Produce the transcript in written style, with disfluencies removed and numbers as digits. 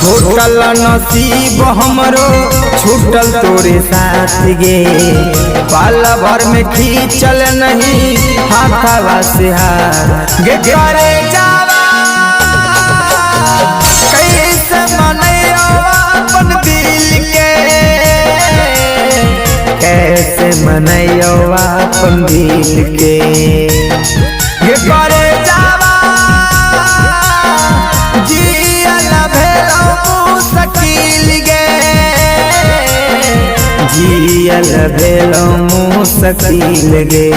छूटल नसीब हमरो छूटल तोरे साथ गे, पल भर में खींचल नहीं हाथवा से हाथ गे। करे जावा कैसे मनैयो अपन दिल के, कैसे मनैयो अपन दिल के गे। करे जावा जियल भेलो मुश्किल गे, जियल भेलो मुश्किल गे।